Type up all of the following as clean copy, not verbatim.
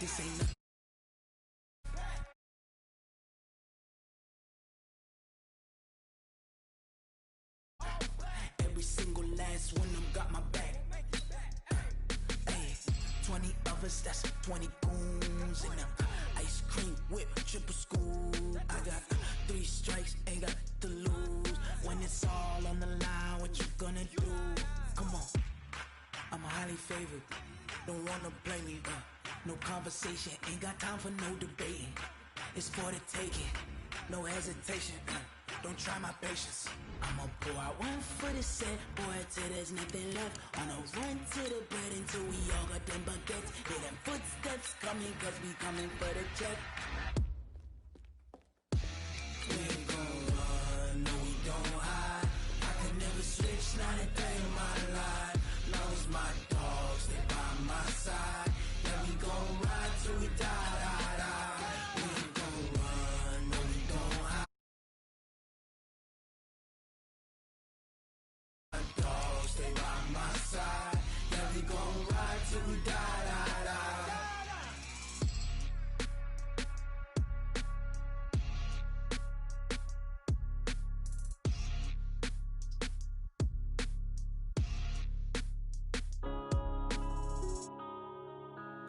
This ain't no every single last one of them got my back. Hey, 20 of us, that's 20 goons in them. Ice cream whip, triple school. I got 3 strikes, ain't got to lose. When it's all on the line, what you gonna do? Come on, I'm highly favored. Don't wanna blame me, no conversation, ain't got time for no debating. It's for the taking, no hesitation. Don't try my patience. I'ma pour out one for the set, boy, till there's nothing left. On a run to the bread until we all got them baguettes. Hear them footsteps coming, cause we coming for the check. We ain't gon' run, no we don't hide. I can never switch, not a day in my life. Long as my dogs, they by my side. Yeah, we gon' ride till we die, die, die. We ain't gon' run, no we don't hide. Dogs, stay by my side. Yeah, we gon' ride till we die, die, die.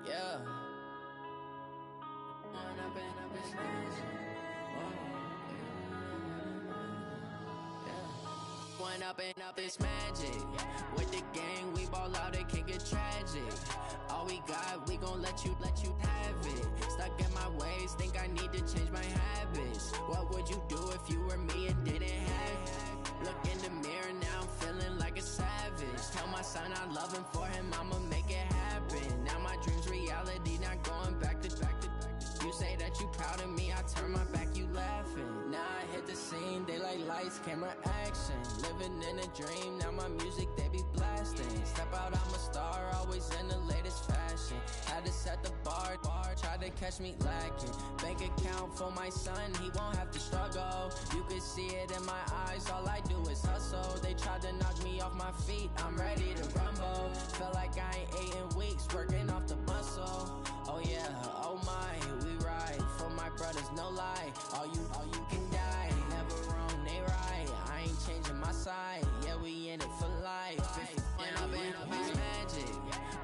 Yeah. One up and up is magic. With the gang, we ball out, it can get tragic. All we got, we gon' let you have it. Stuck in my ways, think I need to change my habits. What would you do if you were me and didn't have it? Look in the mirror, now I'm feeling like a savage. Tell my son I love him, for him I'ma make it happen. Now my dream's reality, not going back to. You say that you proud of me, I turn my back, you laughing. Now I hit the scene, they like lights, camera, action. Living in a dream, now my music, they be blasting. Step out, I'm a star, always in the latest fashion. Had to set the bar, tried to catch me lacking. Bank account for my son, he won't have to struggle. You can see it in my eyes, all I do is hustle. They tried to knock me off my feet, I'm ready to rumble. Feel like I ain't ate in weeks, working off the muscle. Oh yeah, oh my, we ride for my brothers, no lie. All you can die, never wrong, they right. I ain't changing my side, yeah, we in it for life. If up is magic.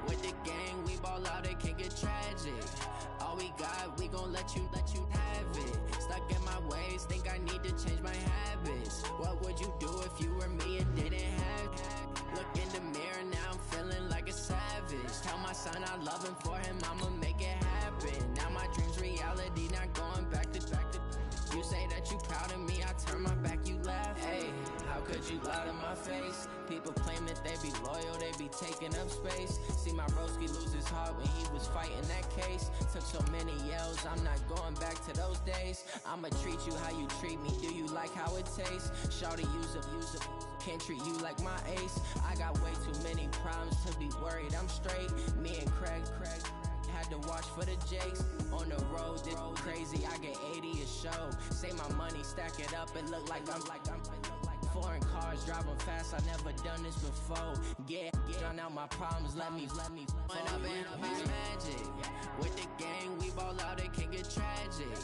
With the gang, we ball out, it can get tragic. All we got, we gon' let you have it. Stuck in my ways, think I need to change my habits. What would you do if you were me and didn't have it? Look in the mirror, now I'm feeling like a savage. Tell my son I love him, for him I'ma make it happen. Now my dream's reality, not going back to. You say that you proud of me, I turn my back, you laugh. Hey, how could you lie to my face? People claim that they be loyal, they be taking up space. See my broski lose his heart when he was fighting that case. Took so many yells, I'm not going back to those days. I'ma treat you how you treat me, do you like how it tastes? Shawty, use up, can't treat you like my ace. I got way too many problems to be worried, I'm straight. Me and Craig had to watch for the Jakes. On the road, this crazy, I get 80 a show. Say my money, stack it up, it look like I'm foreign cars, driving fast, I never done this before. Get drown out my problems, let me One up is magic. With the gang, we ball out, it can get tragic.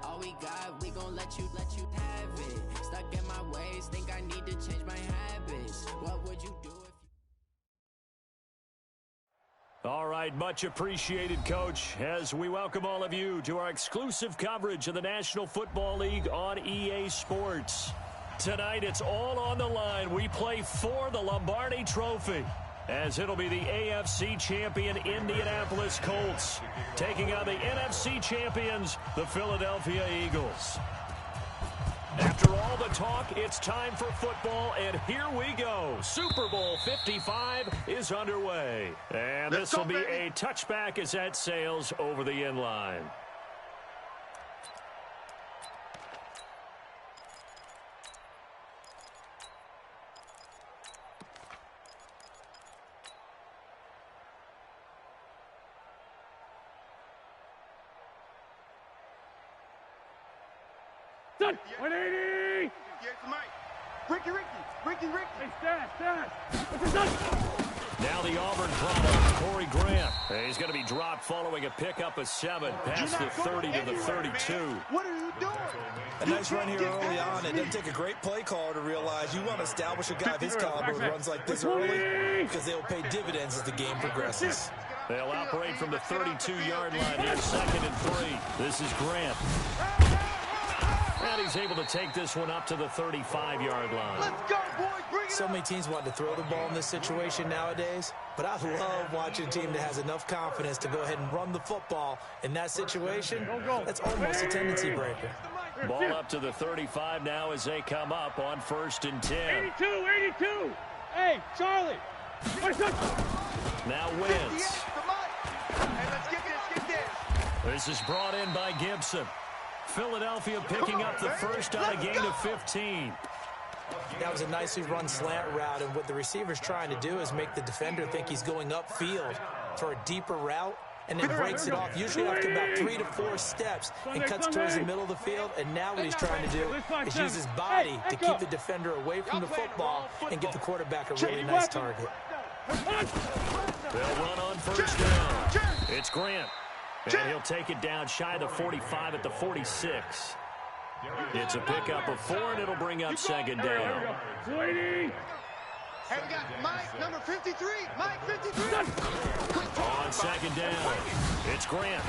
All we got, we gon' let you have it. Stuck in my ways, think I need to change my habits. What would you do if All right, much appreciated, Coach, as we welcome all of you to our exclusive coverage of the National Football League on EA Sports. Tonight, it's all on the line. We play for the Lombardi Trophy, as it'll be the AFC champion Indianapolis Colts taking on the NFC champions, the Philadelphia Eagles. After all the talk, it's time for football, and here we go. Super Bowl 55 is underway. And this will be a touchback as that sails over the end line. Done. 180. Yes, Mike. Ricky. Hey, Stash. It's a touchdown. Now the Auburn product, Corey Grant. He's going to be dropped following a pickup of 7 past the 30 to the 32. What are you doing? A nice run here early on. It doesn't take a great play caller to realize you want to establish a guy of his caliber who runs like this early because they'll pay dividends as the game progresses. They'll operate from the 32-yard line here, 2nd and 3. This is Grant. And he's able to take this one up to the 35-yard line. Let's go, boys. Bring it So up. many teams want to throw the ball in this situation nowadays, but I love watching a team that has enough confidence to go ahead and run the football. In that situation, that's almost a tendency breaker. Ball up to the 35 now as they come up on 1st and 10. 82, 82. Hey, Charlie. Now Yes, Wentz. the mic. Hey, let's get this. This is brought in by Gibson. Philadelphia picking up the first on a gain of 15. That was a nicely run slant route, and what the receiver's trying to do is make the defender think he's going upfield for a deeper route, and then breaks it off, usually after about 3 to 4 steps, and cuts towards the middle of the field. And now what he's trying to do is use his body to keep the defender away from the football and give the quarterback a really nice target. They'll run on 1st down. It's Grant. And he'll take it down shy of the 45 at the 46. It's a pickup of 4, and it'll bring up 2nd down. Hey, we got Mike, number 53. Mike, 53. On 2nd down, it's Grant.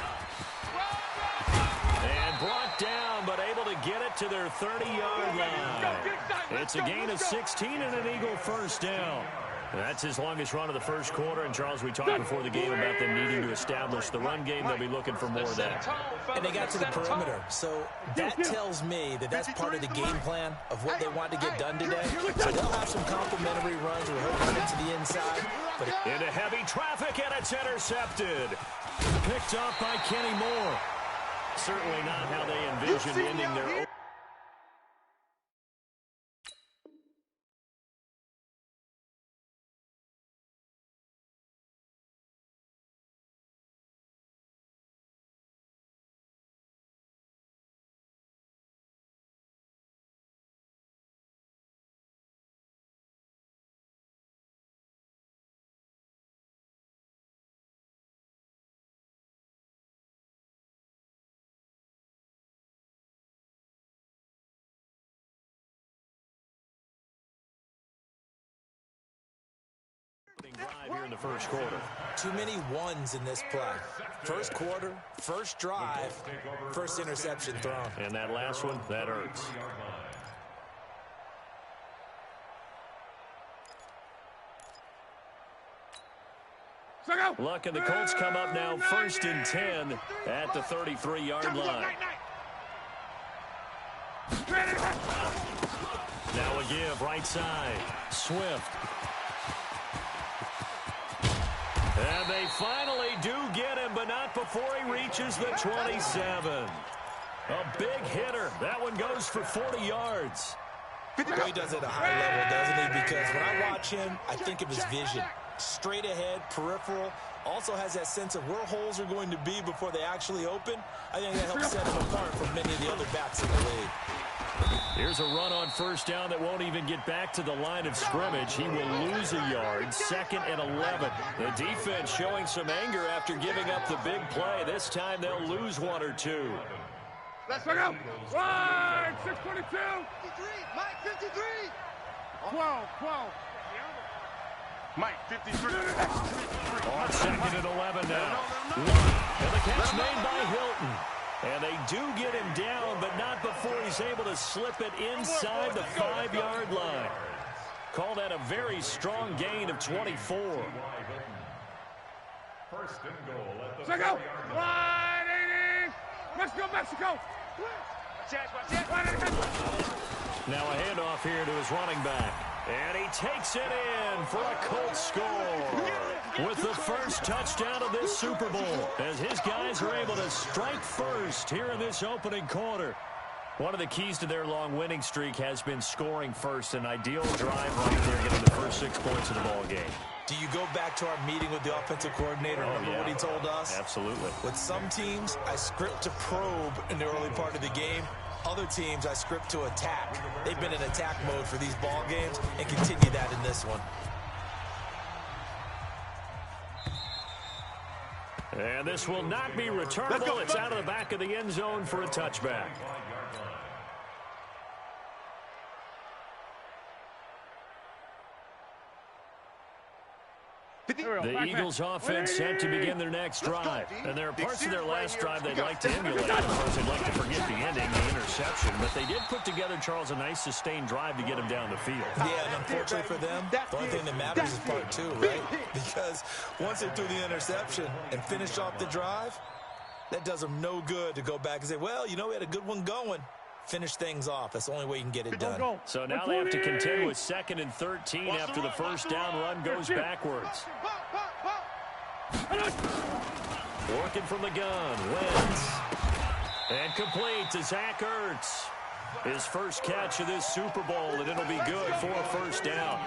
And brought down, but able to get it to their 30-yard line. It's a gain of 16 and an Eagle first down. That's his longest run of the first quarter. And, Charles, we talked before the game about them needing to establish the run game. They'll be looking for more of that. And they got to the perimeter. So that tells me that that's part of the game plan of what they want to get done today. So they'll have some complimentary runs. We're hoping to the inside. But into heavy traffic, and it's intercepted. Picked up by Kenny Moore. Certainly not how they envisioned ending their... drive here in the first quarter. too many ones in this play. First quarter, first drive, first interception thrown. And that last one, that hurts. Luck, and the Colts come up now 1st and 10 at the 33-yard line. Now a give, right side. Swift. And they finally do get him, but not before he reaches the 27. A big hitter. That one goes for 40 yards. Well, he does it at a high level, doesn't he? Because when I watch him, I think of his vision. Straight ahead, peripheral. Also has that sense of where holes are going to be before they actually open. I think that helps set him apart from many of the other backs in the league. Here's a run on first down that won't even get back to the line of scrimmage. He will lose a yard. 2nd and 11. The defense showing some anger after giving up the big play. This time they'll lose 1 or 2. Let's go. Right, 622. 53. Mike, 53. 12. Mike, 53. On 2nd and 11 now. And the catch made by Hilton. And they do get him down, but not before he's able to slip it inside the 5-yard line. Call that a very strong gain of 24. Let's go. 180. Let's go, Mexico. Now a handoff here to his running back. And he takes it in for a Colts score with the first touchdown of this Super Bowl as his guys are able to strike first here in this opening quarter. One of the keys to their long winning streak has been scoring first. An ideal drive right there, getting the first 6 points of the ball game. Do you go back to our meeting with the offensive coordinator? Remember what he told us? Absolutely. With some teams, I script to probe in the early part of the game. Other teams, I script to attack. They've been in attack mode for these ball games and continue that in this one. And this will not be returnable. It's out of the back of the end zone for a touchback. The Eagles offense set to begin their next drive. And there are parts of their last drive they'd like to emulate. Of course, they'd like to forget the ending, the interception. But they did put together, Charles, a nice sustained drive to get them down the field. Yeah, and unfortunately for them, the only thing that matters is part two, right? Because once they threw the interception and finished off the drive, that does them no good to go back and say, well, you know, we had a good one going. Finish things off. That's the only way you can get it done. So now they have to contend with 2nd and 13 after the first down run goes backwards. Working from the gun. Wentz. And complete to Zach Ertz. His first catch of this Super Bowl, and it'll be good for a first down.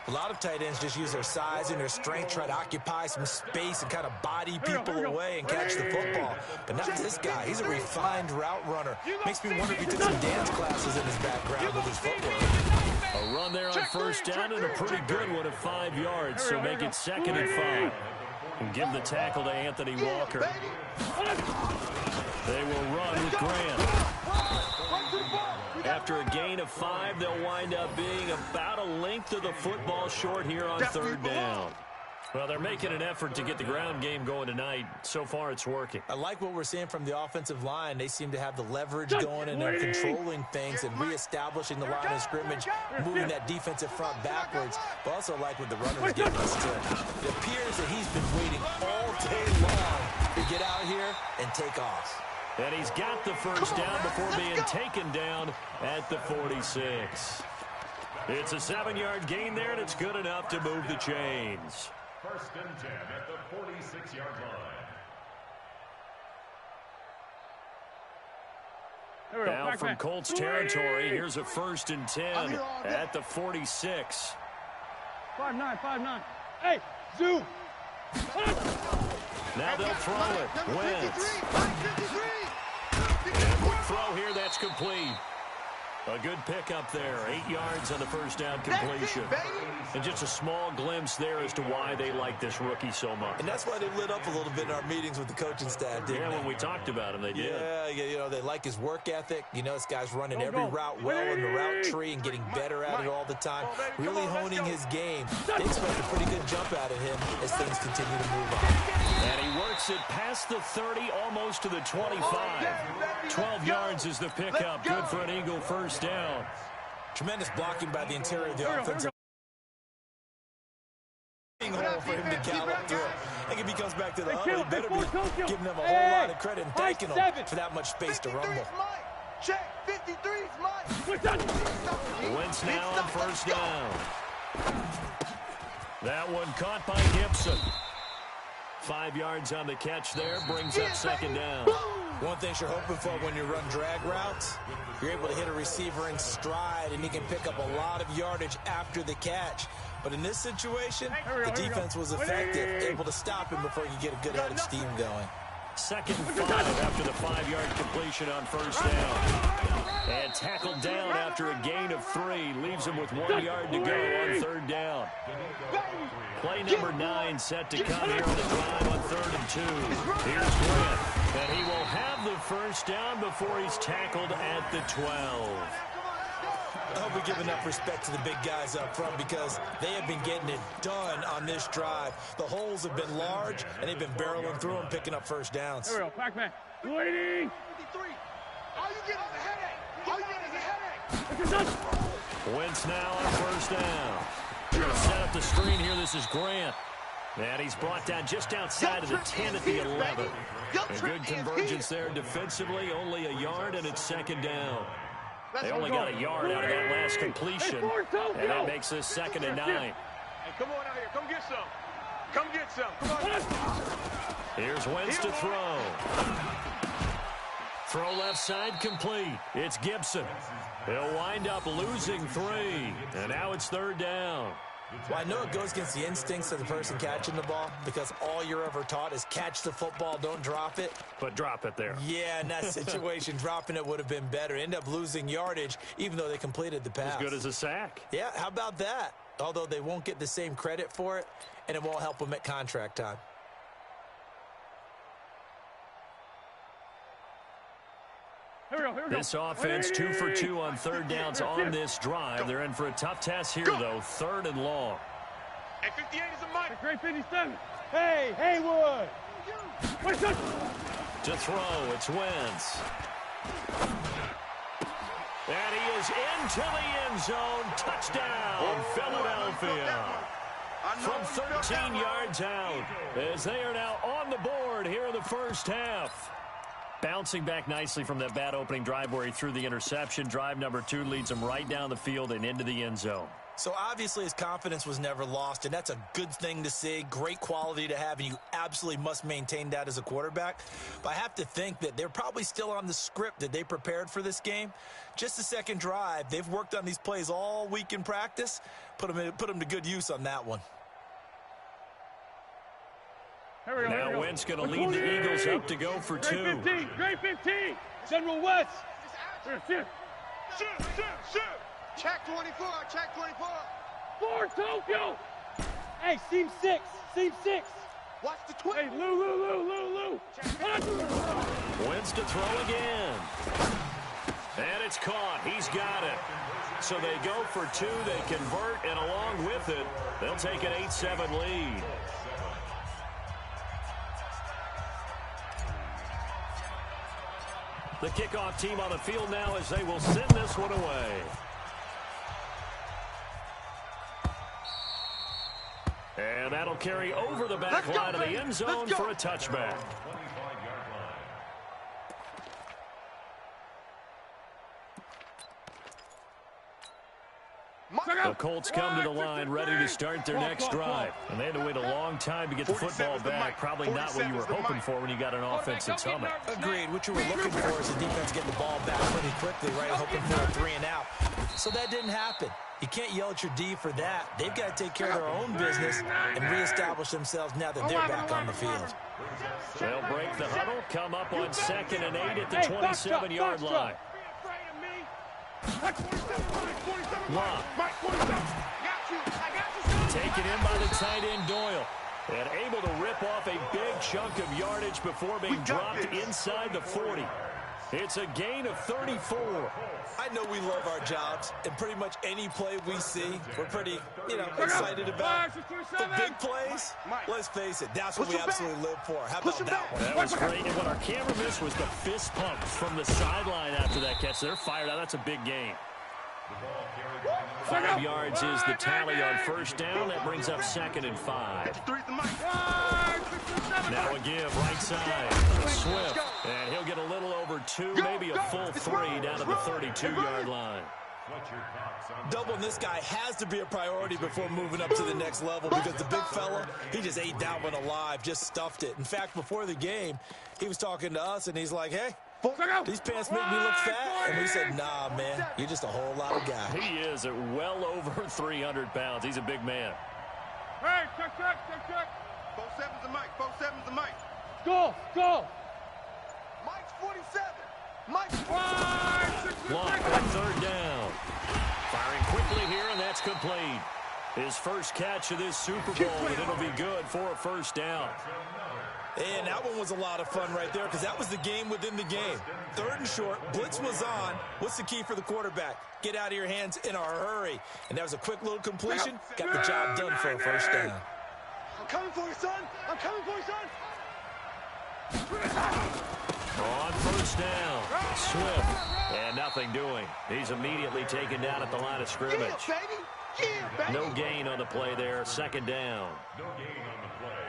A lot of tight ends just use their size and their strength, try to occupy some space and kind of body people away and catch the football. But not this guy. He's a refined route runner. Makes me wonder if he took some dance classes in his background with his footwork. A run there on first down and a pretty good one at 5 yards, so make it 2nd and 5. And give the tackle to Anthony Walker. They will run with Grant. After a gain of 5, they'll wind up being about a length of the football short here on 3rd down. Well, they're making an effort to get the ground game going tonight. So far, it's working. I like what we're seeing from the offensive line. They seem to have the leverage going, and they're controlling things and reestablishing the line of scrimmage, moving that defensive front backwards. But also like what the runner's giving us, too. It appears that he's been waiting all day long to get out here and take off. And he's got the first down before being taken down at the 46. It's a 7-yard gain there, and it's good enough to move the chains. 1st and 10 at the 46-yard line. Now from Colts territory, here's a 1st and 10 at the 46. 5-9, 5-9. Hey, zoom. Now they'll throw it. Wentz. And quick throw here, that's complete. A good pickup there. 8 yards on the first down completion. And just a small glimpse there as to why they like this rookie so much. And that's why they lit up a little bit in our meetings with the coaching staff, didn't they? When we talked about him, they did. Yeah, you know, they like his work ethic. You know, this guy's running every route well in the route tree and getting better at it all the time. Really honing his game. They expect a pretty good jump out of him as things continue to move on. And he works it past the 30, almost to the 25. 12 yards is the pickup. Good for an Eagle first down. Tremendous blocking by the interior of the offensive hole for him to gallop through. I think if he comes back to the huddle, he better be giving them a whole lot of credit and thanking them for that much space to rumble. Check, 53's mine. Wentz now on first down. That one caught by Gibson. 5 yards on the catch there, brings up 2nd down. One thing you're hoping for when you run drag routes, you're able to hit a receiver in stride, and he can pick up a lot of yardage after the catch. But in this situation, the defense was effective, able to stop him before you get a good head of steam going. 2nd and 5 after the 5-yard completion on first down. And tackled down after a gain of 3. Leaves him with 1 yard to go on 3rd down. Play number 9 set to come here on the drive on 3rd and 2. Here's Grant. And he will have the first down before he's tackled at the 12. I hope we give enough respect to the big guys up front because they have been getting it done on this drive. The holes have been large, and they've been barreling through them, picking up first downs. There we go, Pac-Man. Waiting. 53. All you get is a headache. All you get is a headache. Wentz now on first down. Trying to set up the screen here. This is Grant. And he's brought down just outside of the 10 at the 11. A good convergence there defensively. Only a yard, and it's 2nd down. They only got a yard out of that last completion, and that makes this 2nd and 9. Hey, come on out here. Come get some. Come get some. Come on. Here's Wentz to throw. Throw left side complete. It's Gibson. He'll wind up losing 3, and now it's 3rd down. Well, I know it goes against the instincts of the person catching the ball because all you're ever taught is catch the football, don't drop it. But drop it there. Yeah, in that situation, dropping it would have been better. End up losing yardage, even though they completed the pass. As good as a sack. Yeah, how about that? Although they won't get the same credit for it, and it won't help them at contract time. This offense 2 for 2 on third downs on this drive. They're in for a tough task here, though. 3rd and long. Hey, 58 is a mic. Great 57. Hey, Haywood. To throw, it's Wentz. And he is into the end zone. Touchdown, Philadelphia. From 13 yards out, as they are now on the board here in the first half. Bouncing back nicely from that bad opening drive where he threw the interception. Drive number 2 leads him right down the field and into the end zone. So obviously his confidence was never lost, and that's a good thing to see. Great quality to have, and you absolutely must maintain that as a quarterback. But I have to think that they're probably still on the script that they prepared for this game. Just the second drive, they've worked on these plays all week in practice. Put them to good use on that one. Now Wentz going to lead the Eagles up to go for 2. Great 15. General West. Shoot. Check 24. Check 24. 4 Tokyo. Hey, seam 6. Watch the twist. Hey, Lou. Wentz to throw again. And it's caught. He's got it. So they go for 2. They convert, and along with it, they'll take an 8-7 lead. The kickoff team on the field now as they will send this one away. And that'll carry over the back line of the end zone for a touchback. The Colts come to the line ready to start their next drive. And they had to wait a long time to get the football back. Probably not what you were hoping for when you got an offense that's humming. Agreed. What you were looking for is the defense getting the ball back pretty quickly, right? Hoping for a 3 and out. So that didn't happen. You can't yell at your D for that. They've got to take care of their own business and reestablish themselves now that they're back on the field. They'll break the huddle, come up on 2nd and 8 at the 27-yard line. Lock. Taken in by the tight end Doyle. And able to rip off a big chunk of yardage before being dropped inside the 40. It's a gain of 34. I know we love our jobs, and pretty much any play we see, we're pretty, excited about. The big plays, let's face it, that's what we absolutely live for. How about that one? That was great, and what our camera missed was the fist pump from the sideline after that catch. They're fired out. That's a big gain. 5 yards is the tally on first down. That brings up 2nd and 5. Now a give, right side. Swift, and he'll get a little over 2, maybe a full 3 down to the 32-yard line. Doubling this guy has to be a priority before moving up to the next level because the big fella, he just ate that one alive, just stuffed it. In fact, before the game, he was talking to us, and he's like, hey, these pants make me look fat. And we said, nah, man, you're just a whole lot of guy. He is at well over 300 pounds. He's a big man. Hey, check. 47's the mic. 47's the mic. Go. Mike's 47. Mike's 47. Lock on 3rd down. Firing quickly here, and that's complete. His first catch of this Super Bowl, and it'll be good for a first down. And that one was a lot of fun right there because that was the game within the game. 3rd and short, blitz was on. What's the key for the quarterback? Get out of your hands in a hurry. And that was a quick little completion. Got the job done for a first down. I'm coming for you, son. On first down, Swift, and nothing doing. He's immediately taken down at the line of scrimmage. No gain on the play there, 2nd down.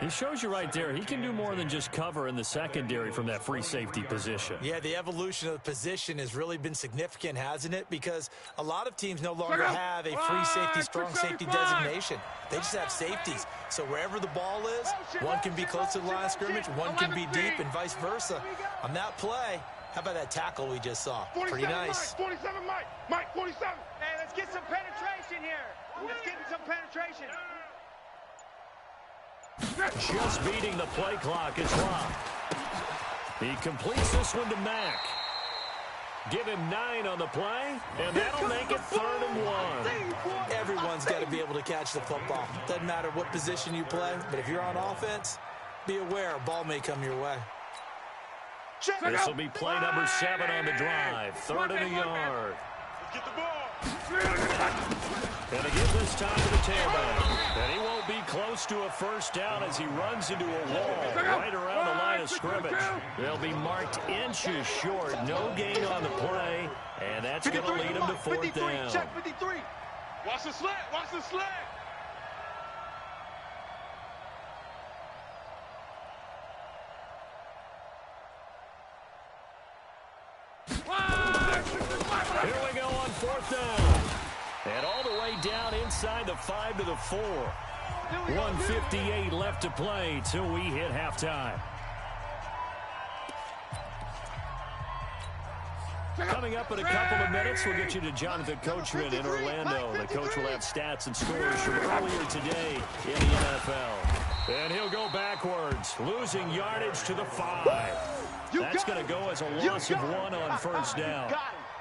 He shows you right there, he can do more than just cover in the secondary from that free safety position. Yeah, the evolution of the position has really been significant, hasn't it? Because a lot of teams no longer have a free safety, strong safety designation. They just have safeties. So wherever the ball is, one can be close to the line of scrimmage, one can be deep, and vice versa. On that play, how about that tackle we just saw? Pretty nice. 47, Mike, 47. Hey, let's get some penetration here. Let's get some penetration. Just beating the play clock is Rock. He completes this one to Mack. Give him 9 on the play, and that'll make it 3rd and 1. Everyone's got to be able to catch the football. Doesn't matter what position you play, but if you're on offense, be aware a ball may come your way. This will be play number 7 on the drive. 3rd and a yard. Let's get the ball. And to give this time to the tailback. And he won't be close to a first down as he runs into a wall right around the line of scrimmage. They'll be marked inches short. No gain on the play. And that's going to lead him to 4th down. Check 53. Watch the slant. Watch the slant. Here we go on 4th down. And all the way down inside the 5 to the 4. 1:58 left to play till we hit halftime. Coming up in a couple of minutes, we'll get you to Jonathan Coachman in Orlando. The coach will have stats and scores from earlier today in the NFL. And he'll go backwards, losing yardage to the 5. That's going to go as a loss of 1 on 1st down.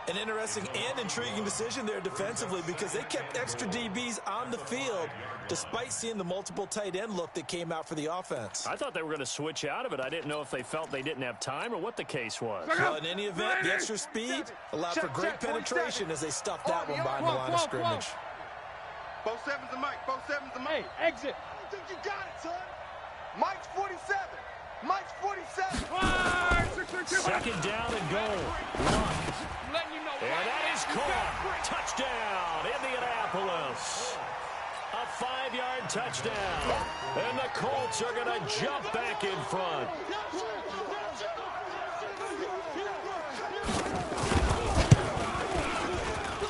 An interesting and intriguing decision there defensively because they kept extra DBs on the field despite seeing the multiple tight end look that came out for the offense. I thought they were going to switch out of it. I didn't know if they felt they didn't have time or what the case was. Well, in any event, the extra speed allowed for great penetration as they stuffed that one behind the line of scrimmage. Both 7's a Mike. Both 7's a Mike. Hey, exit. I think you got it, son. Mike's 47. Mike's 47. 2nd down and goal. And that is caught. Touchdown, Indianapolis. A 5-yard touchdown. And the Colts are going to jump back in front.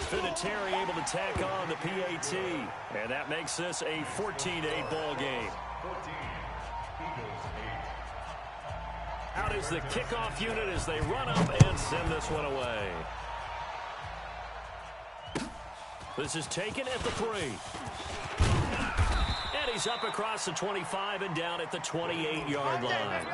Vinatieri able to tack on the PAT. And that makes this a 14-8 ball game. Out is the kickoff unit as they run up and send this one away. This is taken at the 3. And he's up across the 25 and down at the 28-yard line.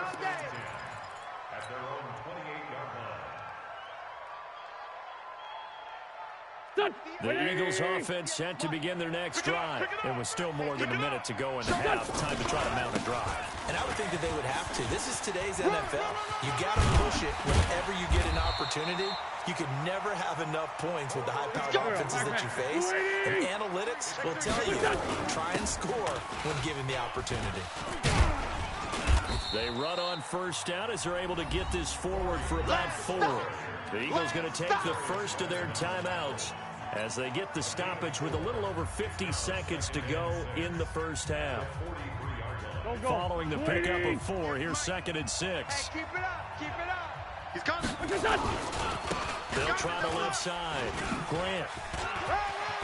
The Eagles offense set to begin their next drive. It was still more than a minute to go in the half. Time to try to mount a drive. And I would think that they would have to. This is today's NFL. You got to push it whenever you get an opportunity. You can never have enough points with the high-powered offenses that you face. And analytics will tell you, try and score when given the opportunity. They run on 1st down as they're able to get this forward for about 4. The Eagles going to take the first of their timeouts as they get the stoppage with a little over 50 seconds to go in the 1st half. Following the pickup of 4, here's 2nd and 6. Keep it up. Keep it up. He's coming. They'll try the left side. Grant.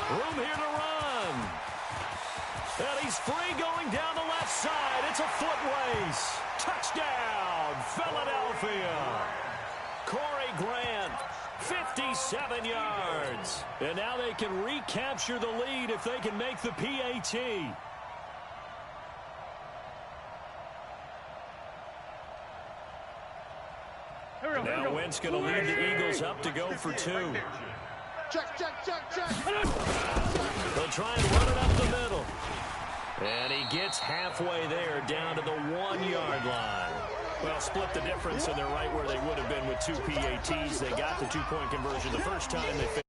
Room here to run. And he's free going down the left side. It's a foot race. Touchdown, Philadelphia. Corey Grant, 57 yards. And now they can recapture the lead if they can make the PAT. Now Wentz going to lead the Eagles up to go for 2. Check. They'll try and run it up the middle. And he gets halfway there down to the 1-yard line. Well, split the difference, and they're right where they would have been with 2 PATs. They got the 2-point conversion the first time they finished.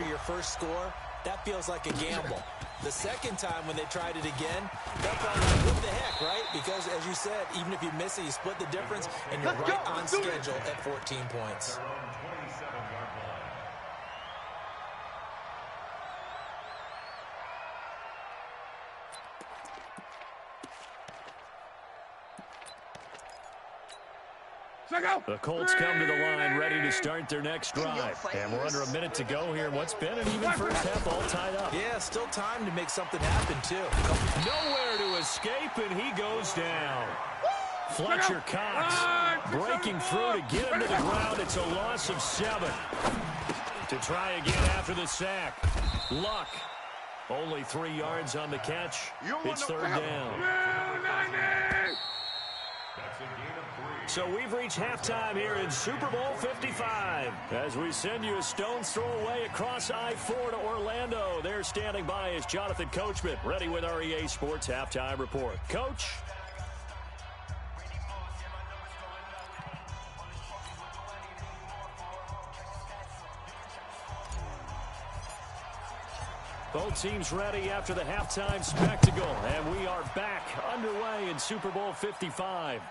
Your first score, that feels like a gamble. The second time when they tried it again, that felt like, what the heck, right? Because, as you said, even if you miss it, you split the difference, and you're right on schedule at 14 points. The Colts come to the line ready to start their next drive. And we're under a minute to go here in what's been an even first half all tied up. Yeah, still time to make something happen, too. Nowhere to escape, and he goes down. Fletcher Cox breaking through to get him to the ground. It's a loss of 7. To try again after the sack. Luck. Only 3 yards on the catch. It's 3rd down. So we've reached halftime here in Super Bowl 55 as we send you a stone's throw away across I-4 to Orlando. There standing by is Jonathan Coachman, ready with our EA Sports Halftime Report. Coach? Both teams ready after the halftime spectacle, and we are back underway in Super Bowl 55.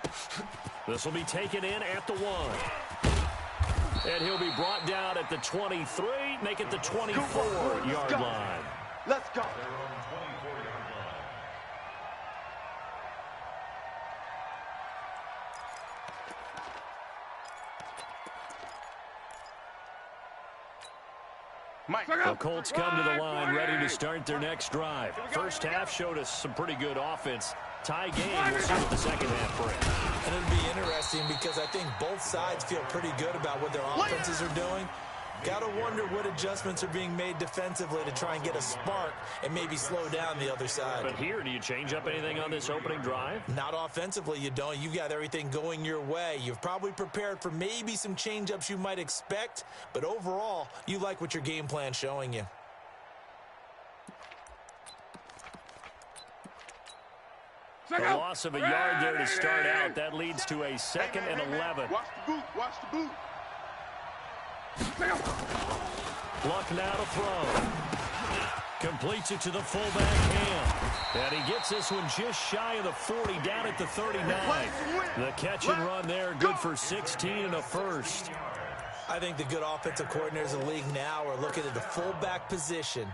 This will be taken in at the 1. And he'll be brought down at the 23, make it the 24-yard line. Let's go. The Colts come to the line ready to start their next drive. First half showed us some pretty good offense. Tie game, we'll see what the second half brings. And it'll be interesting because I think both sides feel pretty good about what their offenses are doing. Got to wonder what adjustments are being made defensively to try and get a spark and maybe slow down the other side. But here, do you change up anything on this opening drive? Not offensively, you don't. You've got everything going your way. You've probably prepared for maybe some change-ups you might expect, but overall, you like what your game plan's showing you. The loss of a yard there to start out. That leads to a 2nd and 11. Watch the boot. Watch the boot. Luck now to throw. Completes it to the fullback Cam. And he gets this one just shy of the 40, down at the 39. The catch and run there, good for 16 and a first. I think the good offensive coordinators in the league now are looking at the fullback position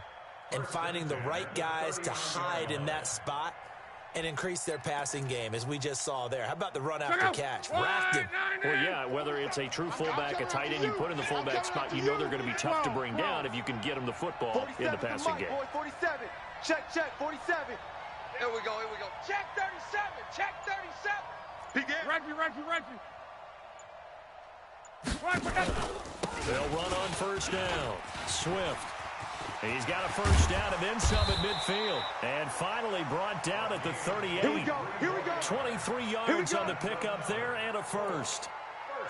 and finding the right guys to hide in that spot and increase their passing game, as we just saw there. How about the run after catch? Racked him. Well, yeah, whether it's a true fullback, a tight end you put in the fullback spot, you know they're going to be tough to bring down if you can get them the football in the passing game. 47. Check, 47. Here we go. Check 37. Begin. They'll run on first down. Swift. He's got a first down and then some at midfield. And finally brought down at the 38. Here we go. 23 yards on the pickup there and a first.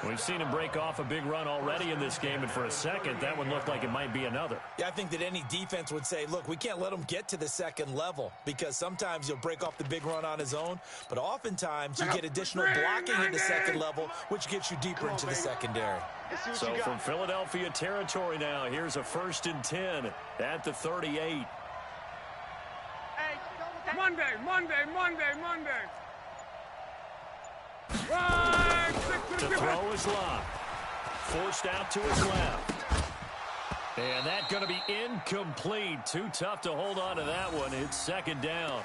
We've seen him break off a big run already in this game, and for a second, that one looked like it might be another. Yeah, I think that any defense would say, look, we can't let him get to the second level, because sometimes he'll break off the big run on his own, but oftentimes you get additional blocking at the second level, which gets you deeper into the secondary. So from Philadelphia territory now, here's a 1st and 10 at the 38. Hey, Monday. Right, To throw is locked. Forced out to his left. And that's going to be incomplete. Too tough to hold on to that one. It's 2nd down.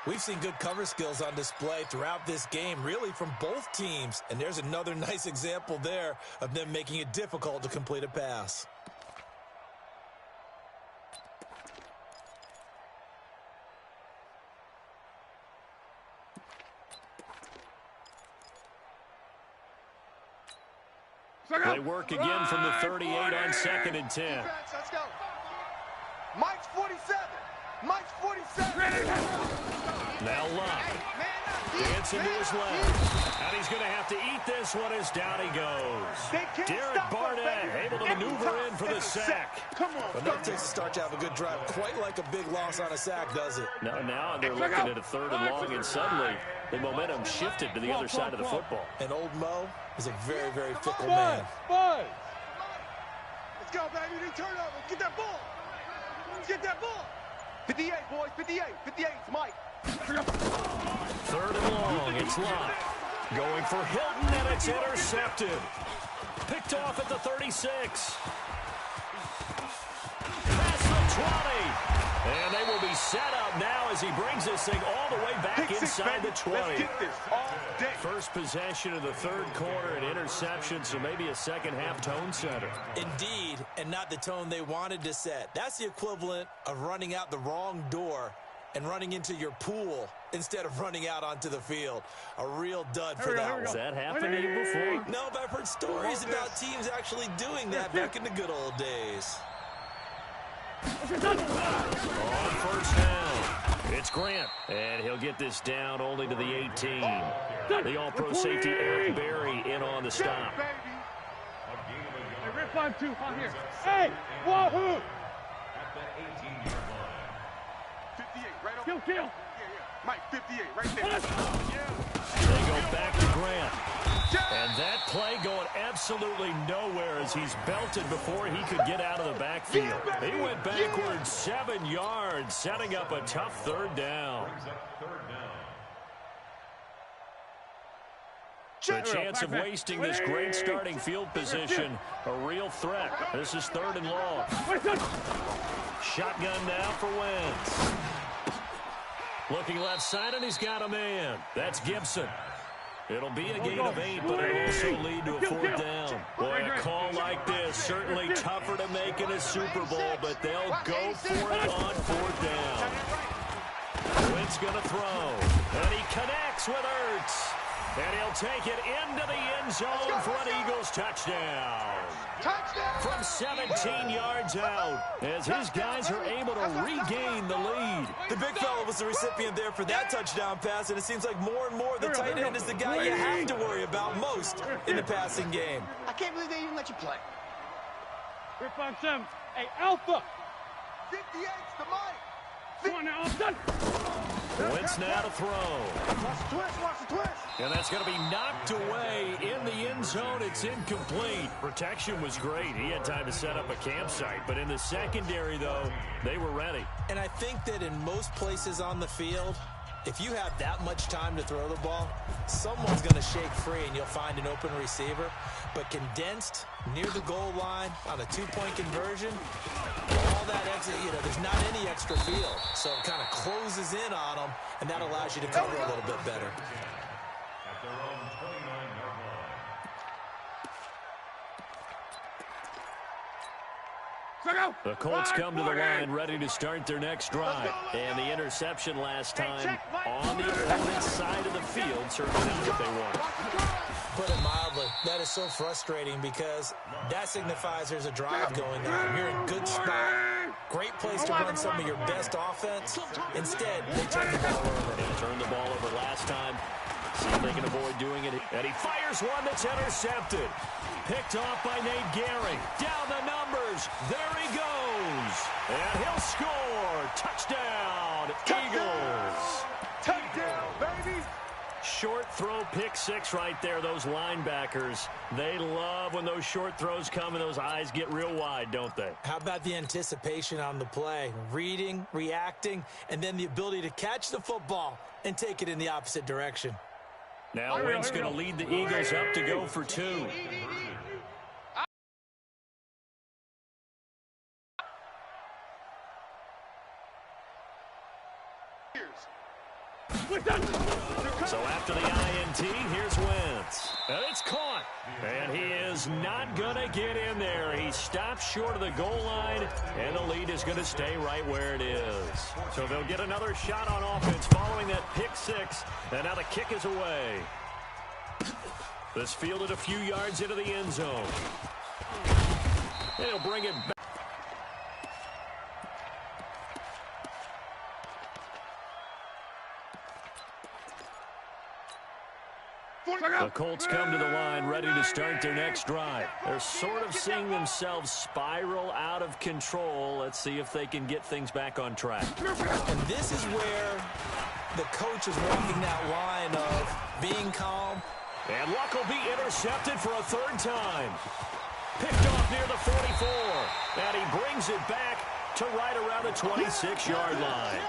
We've seen good cover skills on display throughout this game, really from both teams. And there's another nice example there of them making it difficult to complete a pass. They work again from the 38 on 2nd and 10. Let's go. Mike's 47. Now Luck. Dancing to his left. And he's going to have to eat this one as down he goes. Derek Barnett able to maneuver in for the sack. Come on. But that takes a start to have a good drive. Quite like a big loss on a sack, does it? Now they're looking at a 3rd and long, and suddenly the momentum shifted to the other side of the football. And old Mo is a very, very fickle man. Let's go, baby. They turn over. Get that ball. 58, boys. 58. 58. It's Mike. 3rd and long. It's Locke. Going for Hilton, and it's intercepted. Picked off at the 36. Past the 20. And they will be set up now as he brings this thing all the way back inside the 20. Let's get this all day. First possession of the 3rd quarter, an interception, so maybe a second-half tone setter. Indeed, and not the tone they wanted to set. That's the equivalent of running out the wrong door and running into your pool instead of running out onto the field. A real dud for that one. Has that happened to you before? No, but I've heard stories about teams actually doing that back in the good old days. On first down, it's Grant, and he'll get this down only to the 18. The all-pro safety Eric Berry in on the stop. Hey, Rip 5-2 on here. Hey, wahoo! 58, right over. Kill. Yeah. Mike, 58, right there. They go back to Grant. And that play going absolutely nowhere as he's belted before he could get out of the backfield. He went backwards 7 yards, setting up a tough third down. The chance of wasting this great starting field position, a real threat. This is 3rd and long. Shotgun now for Wentz. Looking left side, and he's got a man. That's Gibson. It'll be a gain of 8, but it'll also lead to a 4th down. Boy, a call like this, certainly tougher to make in a Super Bowl, but they'll go for it on 4th down. Wentz going to throw, and he connects with Ertz. And he'll take it into the end zone for an Eagles touchdown. From 17 yards out, as his guys are able to regain the lead. The big fella was the recipient there for that touchdown pass, and it seems like more and more the tight end is the guy you have to worry about most in the passing game. I can't believe they even let you play. 357. Hey, Alpha. 58's the mic. Come on now, I'm done. Wentz now to throw. Watch the twist, watch the twist. And that's going to be knocked away in the end zone. It's incomplete. Protection was great. He had time to set up a campsite. But in the secondary, though, they were ready. And I think that in most places on the field, if you have that much time to throw the ball, someone's going to shake free and you'll find an open receiver. But condensed near the goal line on a 2-point conversion, all that extra, there's not any extra field. So it kind of closes in on them, and that allows you to cover a little bit better. The Colts come to the line ready to start their next drive. And the interception last time on the opponent's side of the field certainly not what they want. Put it mildly, that is so frustrating because that signifies there's a drive going on. You're in a good spot. Great place to run some of your best offense. Instead, they turn the ball over. They turned the ball over last time. See if they can avoid doing it. And he fires one that's intercepted. Picked off by Nate Gehring. Down the numbers. There he goes. And he'll score. Touchdown, Eagles. Touchdown, baby. Short throw, pick 6 right there. Those linebackers, they love when those short throws come and those eyes get real wide, don't they? How about the anticipation on the play? Reading, reacting, and then the ability to catch the football and take it in the opposite direction. Now Wentz going to lead the Eagles up to go for 2. So after the INT, here's Wentz. And it's caught. And he is not going to get in there. He stops short of the goal line, and the lead is going to stay right where it is. So they'll get another shot on offense following that pick 6, and now the kick is away. This fielded a few yards into the end zone. And he'll bring it back. The Colts come to the line ready to start their next drive. They're sort of seeing themselves spiral out of control. Let's see if they can get things back on track. And this is where the coach is walking that line of being calm. And Luck will be intercepted for a 3rd time. Picked off near the 44. And he brings it back to right around the 26-yard line.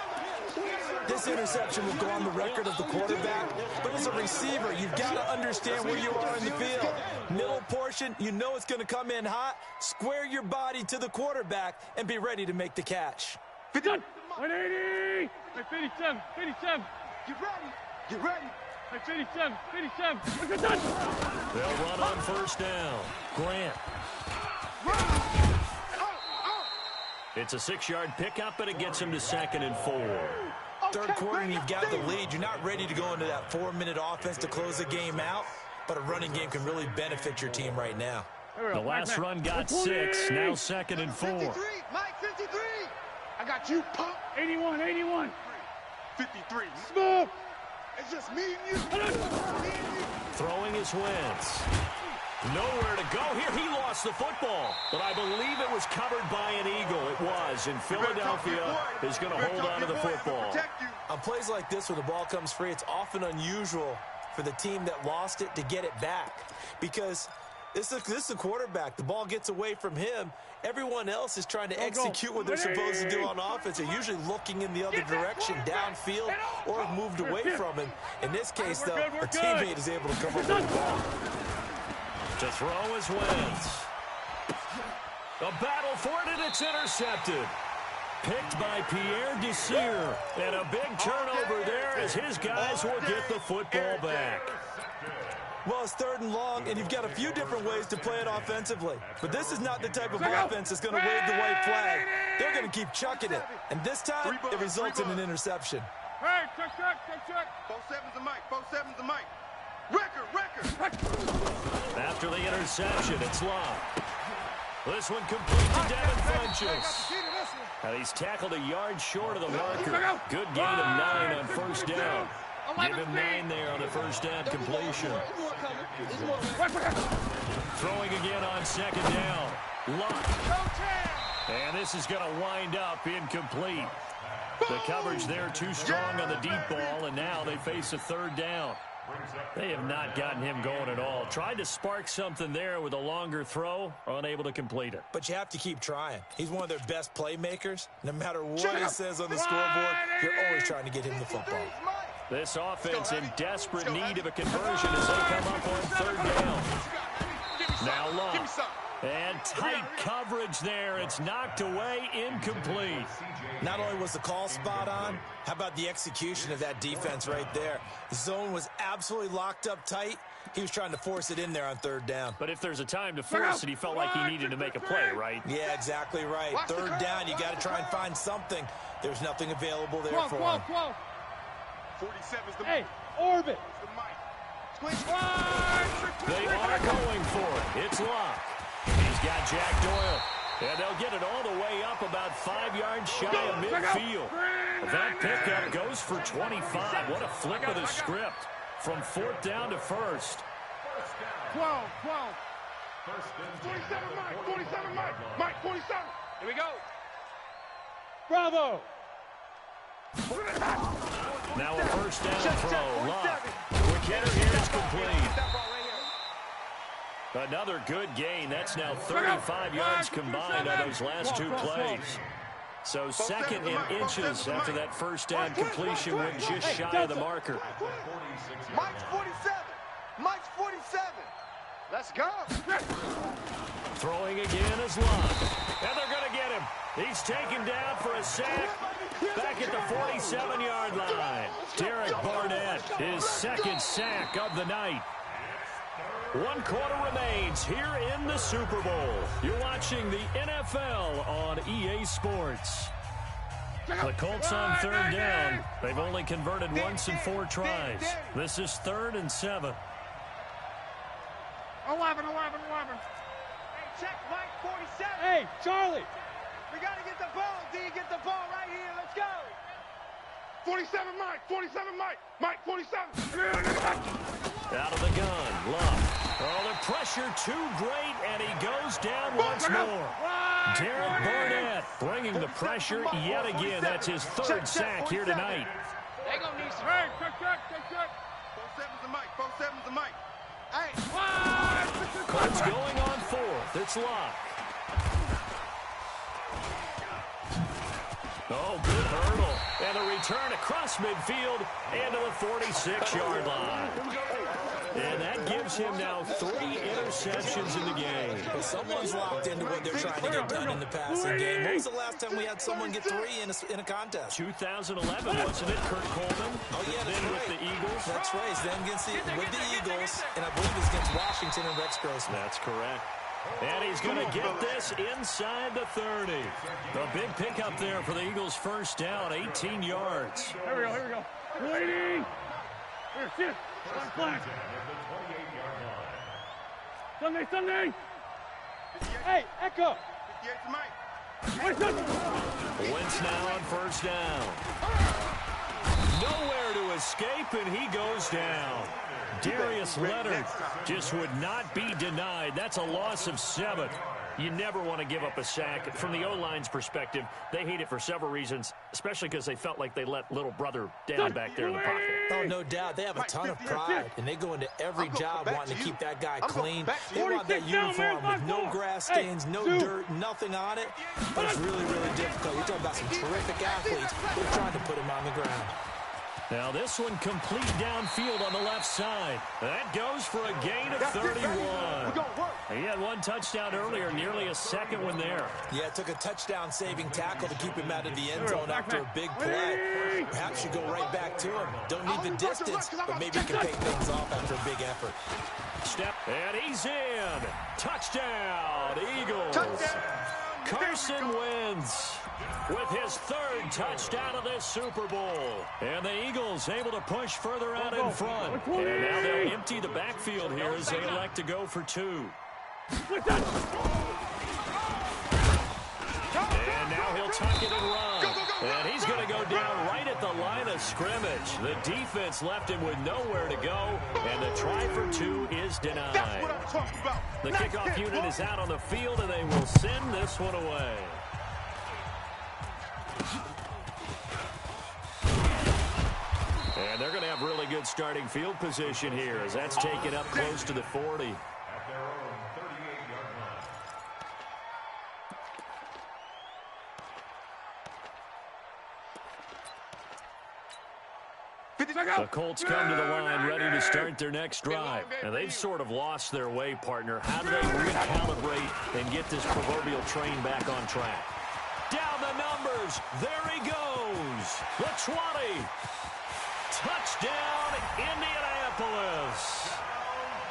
This interception will go on the record of the quarterback, but as a receiver, you've got to understand where you are in the field. Middle portion, you know it's going to come in hot. Square your body to the quarterback and be ready to make the catch. 180! 57, 57. Get ready, get ready. 57, 57. They'll run on 1st down. Grant. It's a 6-yard pickup, and it gets him to 2nd and 4. Third quarter, and you've got the lead. You're not ready to go into that 4-minute offense to close the game out, but a running game can really benefit your team right now. The last run got 6, now 2nd and 4. 53, Mike, 53. I got you, punk. 81, 81. 53. Smoke. It's just me and you. Me and you. Throwing his Wentz. Nowhere to go here. He lost the football, but I believe it was covered by an Eagle. It was, and Philadelphia is going to hold on to the football. On plays like this where the ball comes free, it's often unusual for the team that lost it to get it back. Because this is a quarterback. The ball gets away from him. Everyone else is trying to execute what they're supposed to do on offense. They're usually looking in the other direction, downfield, or have moved away from him. In this case, though, a teammate is able to come up with the ball. To throw is Wentz. A battle for it, and it's intercepted. Picked by Pierre Desir. And a big turnover there as his guys will get the football back. Well, it's 3rd and long, and you've got a few different ways to play it offensively. But this is not the type of offense that's going to wave the white flag. They're going to keep chucking it. And this time, it results in an interception. Hey, check. 4-7's a Mike. 4-7's a Mike. Record. After the interception, it's locked. This one complete to Devin Funchess. And he's tackled a yard short of the marker. Good gain of 9 on first down. Give him 9 there on the first down completion. Throwing again on 2nd down. Locked. And this is going to wind up incomplete. The coverage there too strong on the deep ball, and now they face a 3rd down. They have not gotten him going at all. Tried to spark something there with a longer throw, unable to complete it. But you have to keep trying. He's one of their best playmakers. No matter what it says on the scoreboard, you're always trying to get him the football. This offense in desperate need of a conversion as they come up on 3rd down. Now Love. And tight coverage there. It's knocked away, incomplete. Not only was the call spot on, how about the execution of that defense right there? The zone was absolutely locked up tight. He was trying to force it in there on 3rd down. But if there's a time to force it, he felt like he needed to make a play, right? Yeah, exactly right. 3rd down, you got to try and find something. There's nothing available there for him. 47's the Hey, orbit. They are going for it. It's locked. He's got Jack Doyle. And they'll get it all the way up about 5 yards shy of midfield. That pickup goes for 25. What a flip of the script from 4th down to 1st. 12. 47 Mike. 47 Mike. Mike 47. Here we go. Bravo. Now a 1st down throw. Lock. Quick hitter here is complete. Another good gain. That's now 35 yards combined on those last 2 plays. So 2nd and inches after that 1st down completion went just shy of the marker. Mike's 47. Mike's 47. Let's go. Throwing again is Love. And they're going to get him. He's taken down for a sack back at the 47-yard line. Derek Barnett, his 2nd sack of the night. 1 quarter remains here in the Super Bowl. You're watching the NFL on EA Sports. The Colts on 3rd down. They've only converted once in 4 tries. This is 3rd and 7. 11. Hey, check Mike 47. Hey, Charlie. We got to get the ball, D. Get the ball right here. Let's go. 47 Mike. 47 Mike. Mike 47. Out of the gun. Love. Oh, the pressure too great, and he goes down once more. Derek Barnett bringing the pressure yet again. That's his 3rd sack here tonight. They gonna need some. Hey, check. 47's a Mike. 47's a Mike. Hey. Colts going on 4th. It's locked. Oh, good hurdle. And a return across midfield and to the 46-yard line. And that gives him now 3 interceptions in the game. Well, someone's locked into what they're trying to get done in the passing game. When was the last time we had someone get 3 in a contest? 2011, wasn't it? Kurt Coleman. Oh, yeah, that's then right. with the Eagles. That's right. It's then with the Eagles, and I believe it's against Washington and Rex Grossman. That's correct. And he's going to get this inside the 30. The big pickup there for the Eagles' 1st down, 18 yards. Here we go. Waiting. Here, sit. Flag. Sunday. Hey, Echo. 58's Mike. Wentz now on 1st down. Nowhere to escape, and he goes down. Darius Leonard just would not be denied. That's a loss of 7. You never want to give up a sack. From the O-line's perspective, they hate it for several reasons, especially because they felt like they let little brother down back there in the pocket. Oh, no doubt. They have a ton of pride, and they go into every job wanting to keep that guy clean. They want that uniform with no grass stains, no dirt, nothing on it. But it's really, really difficult. You're talking about some terrific athletes. They're trying to put him on the ground. Now this one complete downfield on the left side. That goes for a gain of 31. He had one touchdown earlier, nearly a second one there. Yeah, it took a touchdown-saving tackle to keep him out of the end zone after a big play. Perhaps you go right back to him. Don't need the distance, but maybe he can take things off after a big effort. Step, and he's in. Touchdown, Eagles. Carson Wentz with his 3rd touchdown of this Super Bowl. And the Eagles able to push further out in front. And now they'll empty the backfield here as they elect to go for 2. And now he'll tuck it and run. And he's going to go down right at the line of scrimmage. The defense left him with nowhere to go. And the try for 2 is denied. The kickoff unit is out on the field, and they will send this one away. And they're going to have really good starting field position here as that's taken up close to the 40. The Colts come to the line ready to start their next drive. And they've sort of lost their way, partner. How do they recalibrate and get this proverbial train back on track? Down the numbers. There he goes. The 20. Touchdown, Indianapolis.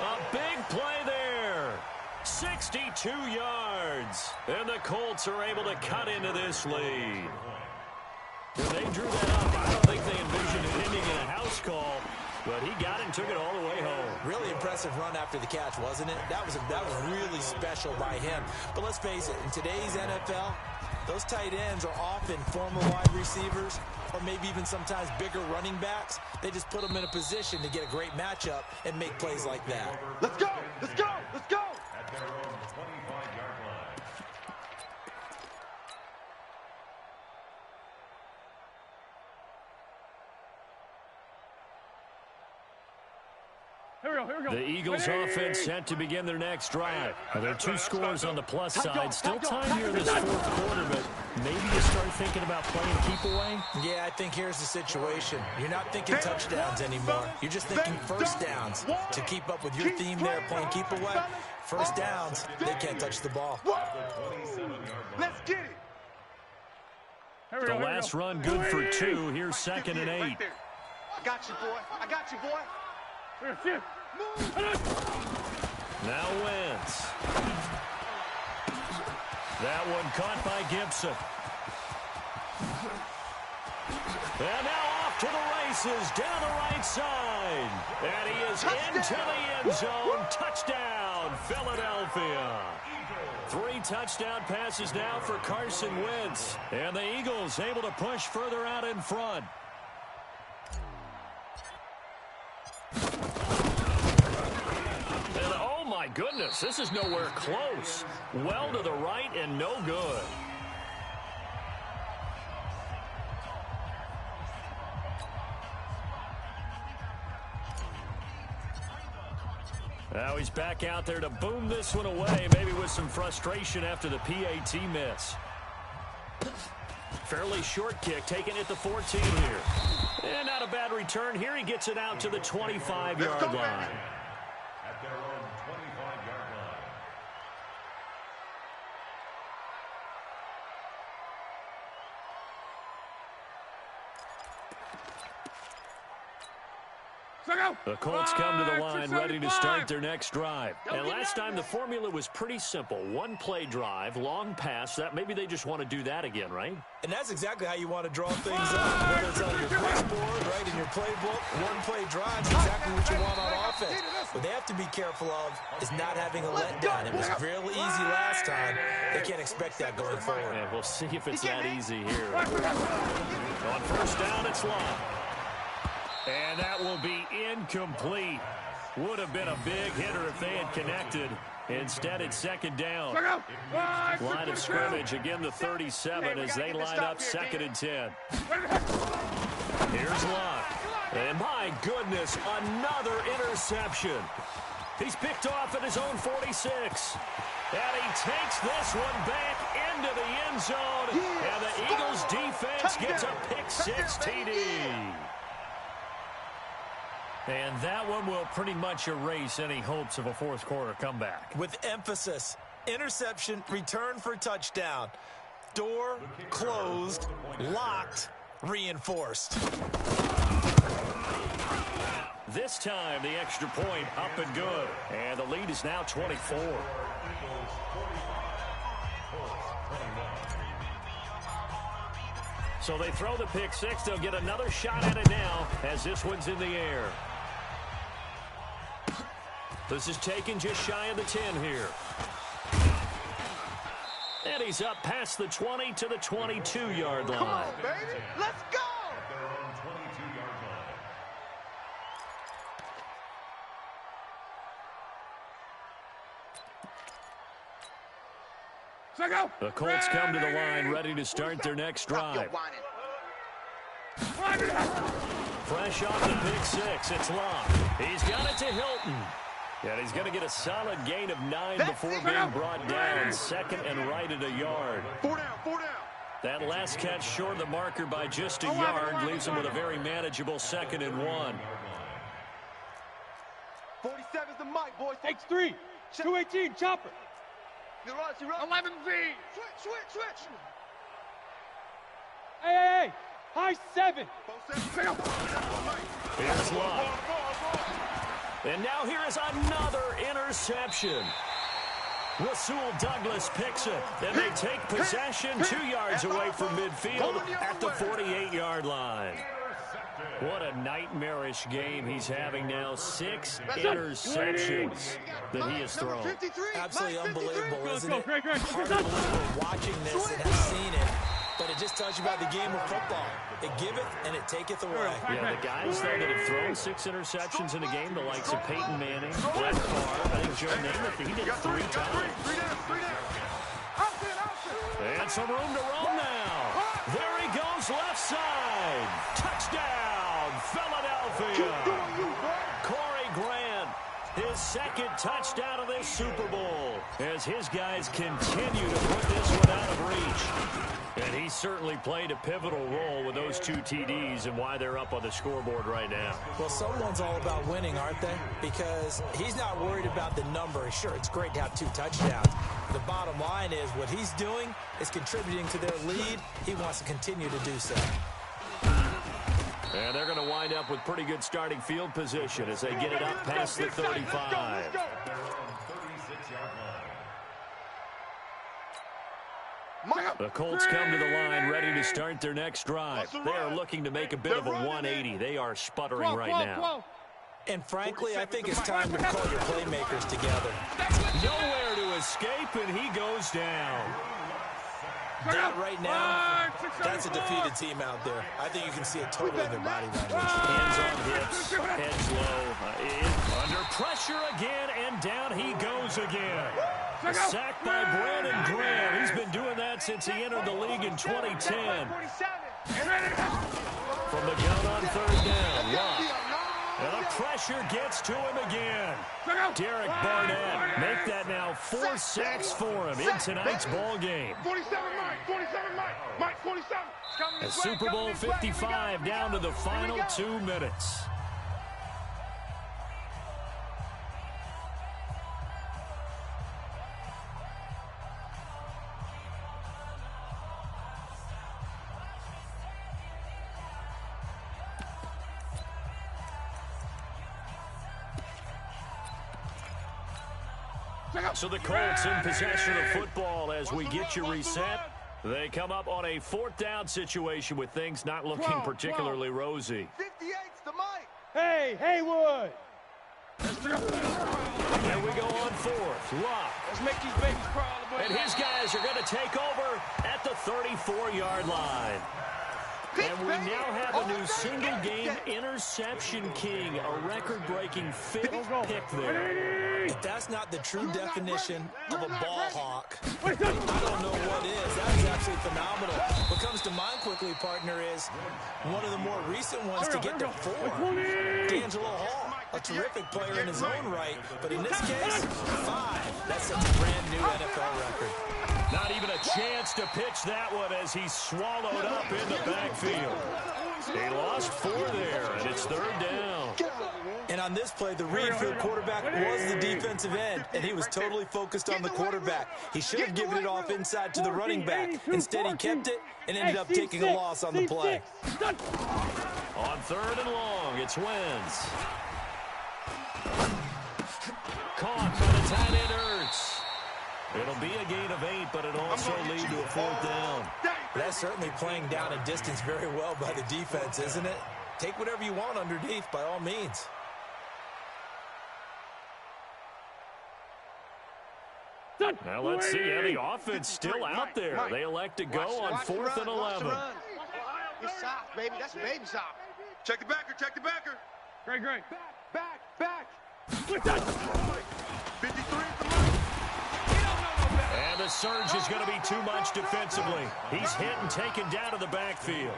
A big play there. 62 yards. And the Colts are able to cut into this lead. When they drew that up, I don't think they envisioned it ending in a house call, but he got it and took it all the way home. Really impressive run after the catch, wasn't it? That was really special by him. But let's face it, in today's NFL, those tight ends are often former wide receivers or maybe even sometimes bigger running backs. They just put them in a position to get a great matchup and make plays like that. Let's go! Let's go! Let's go! At their own 25-yard line. Here we go. The Eagles offense set to begin their next drive. There are 2 scores on the plus side. Still time here in this 4th quarter, but maybe you start thinking about playing keep away? Yeah, I think here's the situation. You're not thinking touchdowns anymore. You're just thinking first downs. To keep up with your theme there, playing keep away, first downs, they can't touch the ball. Let's get it! The last run good for 2. Here's 2nd and 8. I got you, boy. I got you, boy. Now Wentz. That one caught by Gibson. And now off to the races down the right side. And he is into the end zone. Touchdown, Philadelphia. 3 touchdown passes now for Carson Wentz. And the Eagles able to push further out in front. And oh my goodness, this is nowhere close. Well to the right and no good. Now he's back out there to boom this one away, maybe with some frustration after the PAT miss. Fairly short kick, taking it to 14 here. And not a bad return here. He gets it out to the 25-yard line. At their own 25-yard line. The Colts come to the line ready to start their next drive. And last time the formula was pretty simple. 1 play drive, long pass. That maybe they just want to do that again, right? And that's exactly how you want to draw things up. Whether it's on your chessboard, right, in your playbook, 1 play drive is exactly what you want on offense. What they have to be careful of is not having a letdown. It was fairly easy last time. They can't expect that going forward. And we'll see if it's that easy here. On first down, it's long. And that will be incomplete. Would have been a big hitter if they had connected. Instead, it's second down. Line of scrimmage, again the 37 as they line up second and 10. Here's Locke. And my goodness, another interception. He's picked off at his own 46. And he takes this one back into the end zone. And the Eagles defense gets a pick-6 TD. And that one will pretty much erase any hopes of a fourth-quarter comeback. With emphasis, interception, return for touchdown. Door closed, locked, reinforced. This time, the extra point up and good. And the lead is now 24. So they throw the pick-6. They'll get another shot at it now as this one's in the air. This is taken just shy of the 10 here. And he's up past the 20 to the 22-yard line. Come on, baby. Let's go. At their own 22-yard line. The Colts come to the line, ready to start their next drive. Fresh off the pick-6, it's Locke. He's got it to Hilton. And he's going to get a solid gain of 9 before being brought down. Second and right at a yard. 4 down, 4 down. That last catch short of the marker by just a yard leaves him with a very manageable second and 1. 47's the mic, boys. X3, 218, chopper. 11 Z. Switch. Hey, high 7. Here's Locke. And now here is another interception. Rasul Douglas picks it. Then they take possession 2 yards away from midfield at the 48-yard line. What a nightmarish game he's having now. 6 interceptions that he has thrown. Absolutely unbelievable, isn't it? Hard to believe we're watching this and have seen it. But it just tells you about the game of football. It giveth and it taketh away. Yeah, the guys, though, that have thrown 6 interceptions in a game, the likes of Peyton Manning, Brett Favre, I think Joe Namath, he did it 3 times. And some room to roam now. There he goes, left side. Touchdown, Philadelphia. Corey Grant, his second touchdown of this Super Bowl, as his guys continue to put this one out of reach. And he certainly played a pivotal role with those 2 TDs and why they're up on the scoreboard right now. Well, someone's all about winning, aren't they? Because he's not worried about the number. Sure, it's great to have 2 touchdowns. The bottom line is what he's doing is contributing to their lead. He wants to continue to do so. And they're going to wind up with pretty good starting field position as they get it up past the 35. The Colts come to the line ready to start their next drive. They are looking to make a bit of a 180. They are sputtering right now. And frankly, I think it's time to call your playmakers together. Nowhere to escape, and he goes down. That right now, that's a defeated team out there. I think you can see it totally in their body language. Hands on hips, heads low. Under pressure again, and down he goes again. A sack by Brandon Graham. He's been doing that since he entered the league in 2010. From the gun on 3rd down, Locke. And the pressure gets to him again. Derek Barnett, make that now 4 sacks for him in tonight's ball game. 47 Mike, 47. And Super Bowl 55 down to the final 2 minutes. So the Colts in possession of football as we get you reset. They come up on a 4th down situation with things not looking particularly rosy. 58's the mic. Hey, Haywood. There we go on 4th. Locke. Let's make these babies crawl. And his guys are going to take over at the 34-yard line. And we now have a new single-game interception king, a record-breaking fifth pick there. If that's not the true definition of a ball hawk, I don't know what is. That is absolutely phenomenal. What comes to mind quickly, partner, is one of the more recent ones to get to 4. D'Angelo Hall, a terrific player in his own right, but in this case, 5. That sets a brand-new NFL record. Not even a chance to pitch that one as he's swallowed up in the backfield. He lost 4 there, and it's 3rd down. And on this play, the read field quarterback was the defensive end, and he was totally focused on the quarterback. He should have given it off inside to the running back. Instead, he kept it and ended up taking a loss on the play. On 3rd and long, it's Wentz. Caught by the tight end Ertz. It'll be a gain of 8, but it'll also lead to a 4th down. That's certainly playing down a distance very well by the defense, isn't it? Take whatever you want underneath, by all means. Now let's see. Yeah, the offense still out there. They elect to go on 4th and 11. It's soft, baby. That's baby soft. Check the backer, check the backer. Great. Back. 53 And the surge is going to be too much defensively. He's hit and taken down to the backfield.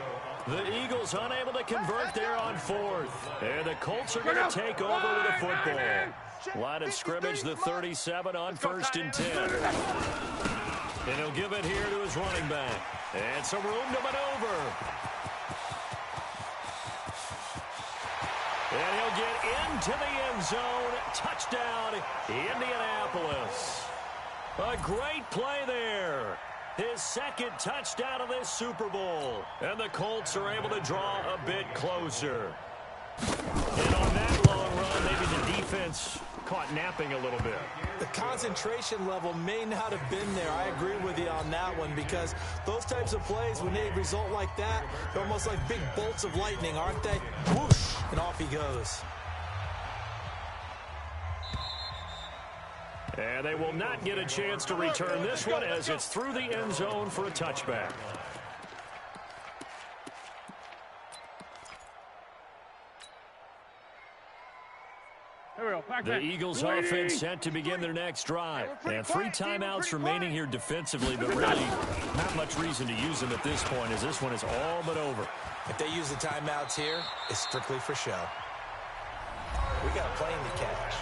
The Eagles unable to convert there on 4th. And the Colts are going to take over with the football. Line of scrimmage, the 37 on 1st and 10. And he'll give it here to his running back. And some room to maneuver. And he'll get into the end zone. Touchdown, Indianapolis. A great play there. His 2nd touchdown of this Super Bowl. And the Colts are able to draw a bit closer. And on that long run, maybe the defense caught napping a little bit. The concentration level may not have been there. I agree with you on that one, because those types of plays, when they result like that, they're almost like big bolts of lightning, aren't they? Whoosh, and off he goes. And they will not get a chance to return this one as it's through the end zone for a touchback. The Eagles offense set to begin their next drive. And 3 timeouts remaining here defensively, but really not much reason to use them at this point, as this one is all but over. If they use the timeouts here, it's strictly for show. We got a plane to catch.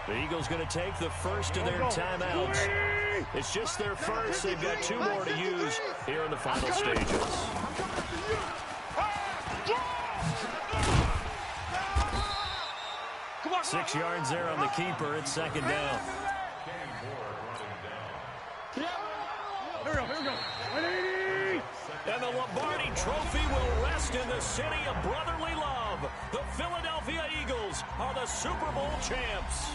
The Eagles going to take the first of their timeouts. It's just their first. They've got 2 more to use here in the final stages. 6 yards there on the keeper. It's 2nd down. Here we go. And the Lombardi Trophy will rest in the city of brotherly love. The Philadelphia Eagles are the Super Bowl champs.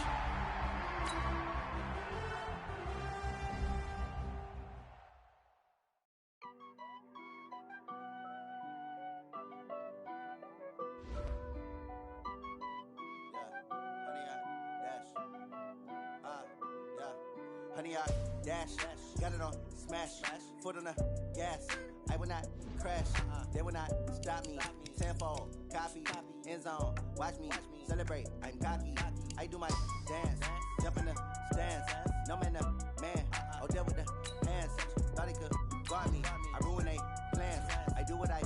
Honey, I dash, got it on smash, foot on the gas. I will not crash, they will not stop me. Tenfold, copy, end zone, watch me celebrate. I'm cocky, I do my dance, jump in the stands. No man, the man, oh, deal with the hands. Thought he could guard me, I ruin they plans. I do what I